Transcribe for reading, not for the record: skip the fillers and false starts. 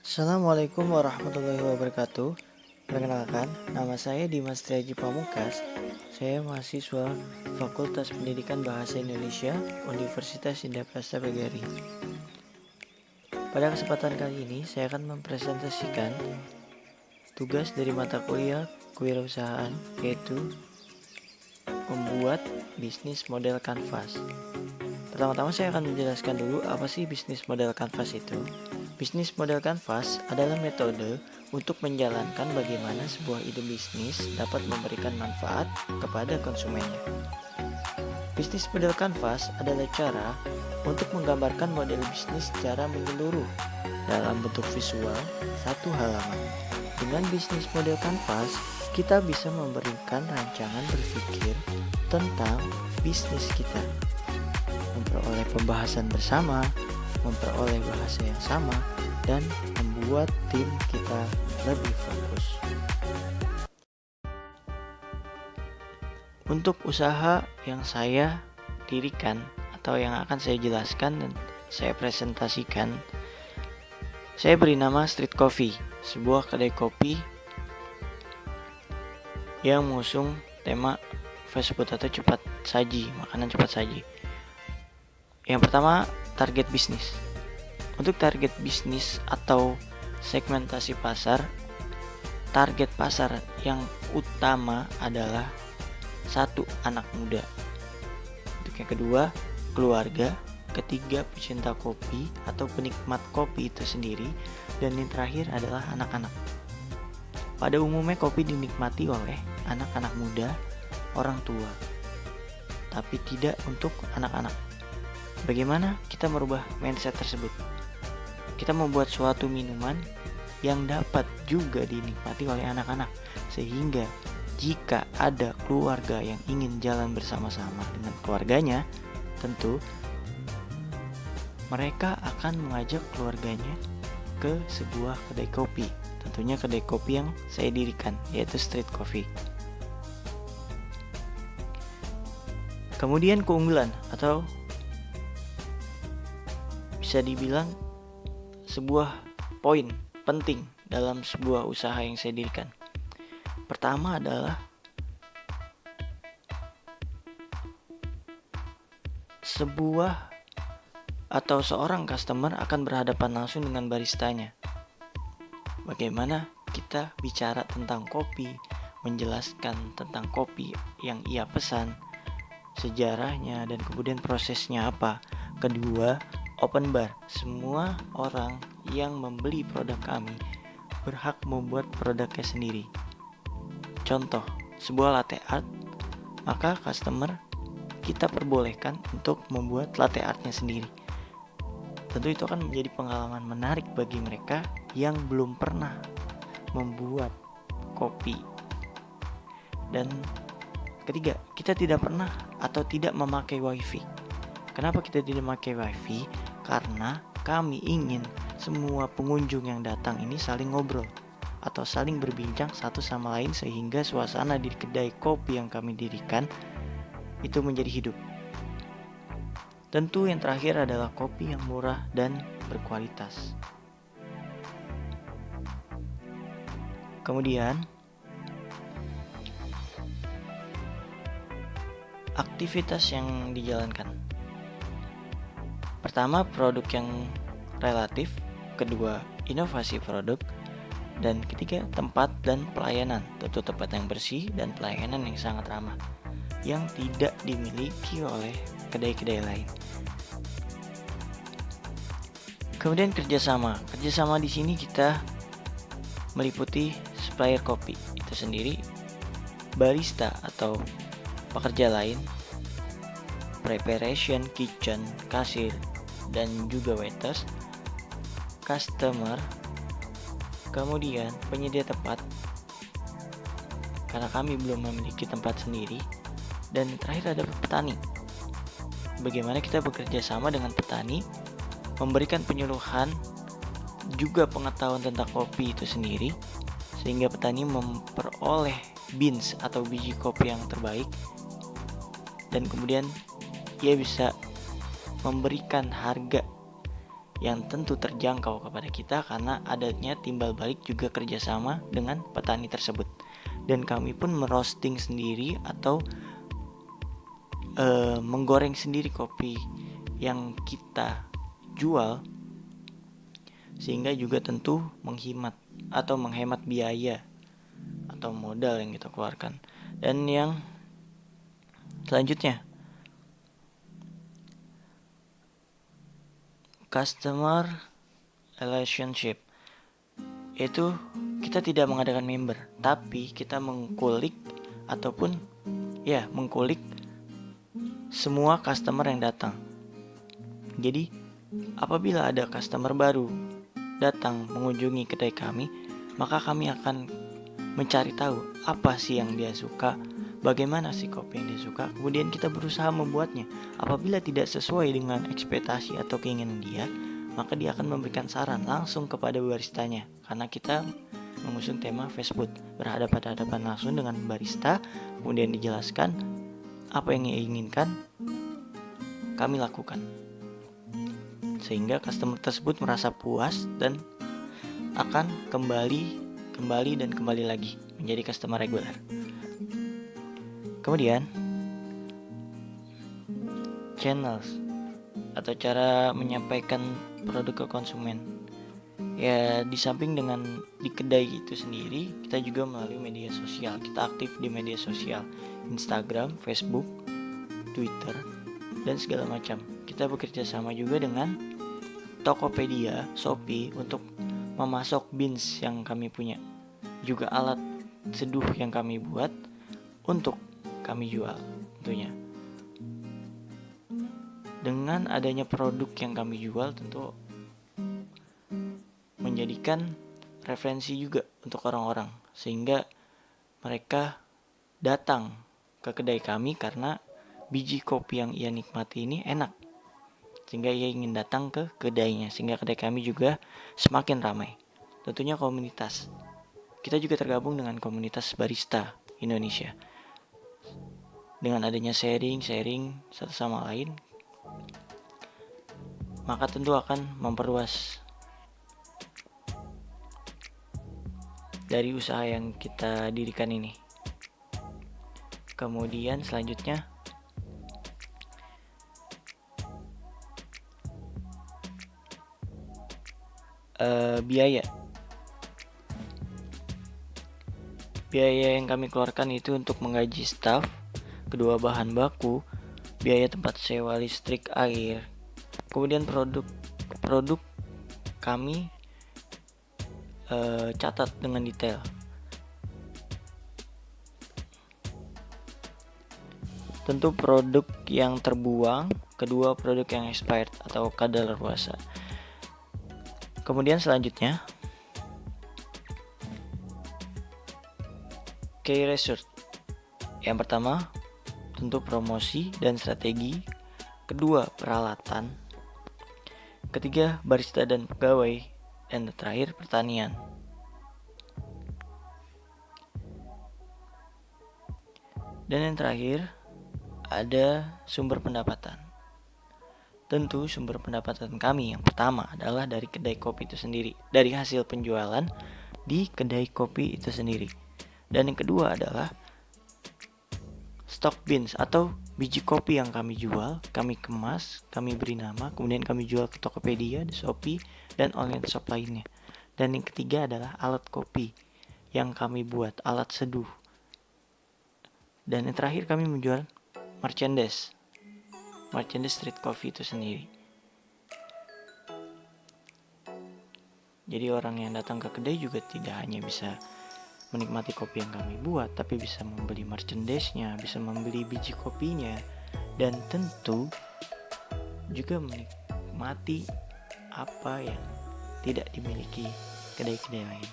Assalamualaikum warahmatullahi wabarakatuh. Perkenalkan, nama saya Dimas Triaji Pamungkas. Saya mahasiswa Fakultas Pendidikan Bahasa Indonesia Universitas Indah Prasta PGRI. Pada kesempatan kali ini, saya akan mempresentasikan tugas dari mata kuliah kewirausahaan, yaitu membuat bisnis model kanvas. Pertama-tama saya akan menjelaskan dulu apa sih bisnis model kanvas itu. Bisnis model kanvas adalah metode untuk menjalankan bagaimana sebuah ide bisnis dapat memberikan manfaat kepada konsumennya. Bisnis model kanvas adalah cara untuk menggambarkan model bisnis secara menyeluruh dalam bentuk visual satu halaman. Dengan bisnis model kanvas, kita bisa memberikan rancangan berpikir tentang bisnis kita, memperoleh pembahasan bersama, memperoleh bahasa yang sama, dan membuat tim kita lebih fokus. Untuk usaha yang saya dirikan atau yang akan saya jelaskan dan saya presentasikan, saya beri nama Street Coffee, sebuah kedai kopi yang mengusung tema fast food atau cepat saji, makanan cepat saji. Yang pertama, target bisnis. Untuk target bisnis atau segmentasi pasar, target pasar yang utama adalah satu, anak muda. Untuk yang kedua, keluarga. Ketiga, pecinta kopi atau penikmat kopi itu sendiri. Dan yang terakhir adalah anak-anak. Pada umumnya kopi dinikmati oleh anak-anak muda, orang tua, tapi tidak untuk anak-anak. Bagaimana kita merubah mindset tersebut? Kita membuat suatu minuman yang dapat juga dinikmati oleh anak-anak, sehingga jika ada keluarga yang ingin jalan bersama-sama dengan keluarganya, tentu mereka akan mengajak keluarganya ke sebuah kedai kopi. Tentunya kedai kopi yang saya dirikan, yaitu Street Coffee. Kemudian keunggulan atau bisa dibilang sebuah poin penting dalam sebuah usaha yang saya dirikan. Pertama adalah sebuah atau seorang customer akan berhadapan langsung dengan baristanya. Bagaimana kita bicara tentang kopi, menjelaskan tentang kopi yang ia pesan, sejarahnya, dan kemudian prosesnya apa. Kedua, open bar. Semua orang yang membeli produk kami berhak membuat produknya sendiri. Contoh, sebuah latte art, maka customer kita perbolehkan untuk membuat latte artnya sendiri. Tentu itu akan menjadi pengalaman menarik bagi mereka yang belum pernah membuat kopi. Dan ketiga, kita tidak pernah atau tidak memakai wifi. Kenapa kita tidak memakai wifi? Karena kami ingin semua pengunjung yang datang ini saling ngobrol atau saling berbincang satu sama lain, sehingga suasana di kedai kopi yang kami dirikan itu menjadi hidup. Tentu yang terakhir adalah kopi yang murah dan berkualitas. Kemudian, aktivitas yang dijalankan. Pertama, produk yang relatif. Kedua, inovasi produk. Dan ketiga, tempat dan pelayanan. Tentu tempat yang bersih dan pelayanan yang sangat ramah, yang tidak dimiliki oleh kedai-kedai lain. Kemudian kerjasama. Kerjasama di sini kita meliputi supplier kopi itu sendiri, barista atau pekerja lain, preparation, kitchen, kasir, dan juga waiters, customer, kemudian penyedia tempat, karena kami belum memiliki tempat sendiri, dan terakhir ada petani. Bagaimana kita bekerja sama dengan petani, memberikan penyuluhan, juga pengetahuan tentang kopi itu sendiri, sehingga petani memperoleh beans atau biji kopi yang terbaik, dan kemudian ia bisa memberikan harga yang tentu terjangkau kepada kita karena adanya timbal balik juga kerjasama dengan petani tersebut. Dan kami pun merosting sendiri atau menggoreng sendiri kopi yang kita jual, sehingga juga tentu menghemat biaya atau modal yang kita keluarkan. Dan yang selanjutnya, customer relationship, yaitu kita tidak mengadakan member, tapi kita mengkulik semua customer yang datang. Jadi apabila ada customer baru datang mengunjungi kedai kami, maka kami akan mencari tahu apa sih yang dia suka, bagaimana sih kopi yang dia suka, kemudian kita berusaha membuatnya. Apabila tidak sesuai dengan ekspektasi atau keinginan dia, maka dia akan memberikan saran langsung kepada baristanya, karena kita mengusung tema fast food, berhadapan-hadapan langsung dengan barista, kemudian dijelaskan apa yang ia inginkan, kami lakukan, sehingga customer tersebut merasa puas dan akan kembali lagi menjadi customer reguler. Kemudian channels atau cara menyampaikan produk ke konsumen. Ya, di samping dengan di kedai itu sendiri, kita juga melalui media sosial. Kita aktif di media sosial, Instagram, Facebook, Twitter, dan segala macam. Kita bekerja sama juga dengan Tokopedia, Shopee untuk memasok beans yang kami punya. Juga alat seduh yang kami buat untuk kami jual tentunya. Dengan adanya produk yang kami jual, tentu menjadikan referensi juga untuk orang-orang, sehingga mereka datang ke kedai kami karena biji kopi yang ia nikmati ini enak, sehingga ia ingin datang ke kedainya, sehingga kedai kami juga semakin ramai. Tentunya komunitas, kita juga tergabung dengan komunitas barista Indonesia. Dengan adanya sharing satu sama lain, maka tentu akan memperluas dari usaha yang kita dirikan ini. Kemudian selanjutnya, biaya yang kami keluarkan itu untuk menggaji staf, kedua bahan baku, biaya tempat sewa, listrik, air. Kemudian produk kami catat dengan detail. Tentu produk yang terbuang, kedua produk yang expired atau kadaluarsa. Kemudian selanjutnya, key result. Yang pertama, tentu promosi dan strategi. Kedua, peralatan. Ketiga, barista dan pegawai. Dan terakhir, pertanian. Dan yang terakhir, ada sumber pendapatan. Tentu sumber pendapatan kami yang pertama adalah dari kedai kopi itu sendiri, dari hasil penjualan di kedai kopi itu sendiri. Dan yang kedua adalah stock beans atau biji kopi yang kami jual, kami kemas, kami beri nama, kemudian kami jual ke Tokopedia, di Shopee, dan online shop lainnya. Dan yang ketiga adalah alat kopi yang kami buat, alat seduh. Dan yang terakhir kami menjual merchandise street coffee itu sendiri. Jadi orang yang datang ke kedai juga tidak hanya bisa menikmati kopi yang kami buat, tapi bisa membeli merchandise-nya, bisa membeli biji kopinya, dan tentu juga menikmati apa yang tidak dimiliki kedai-kedai lain.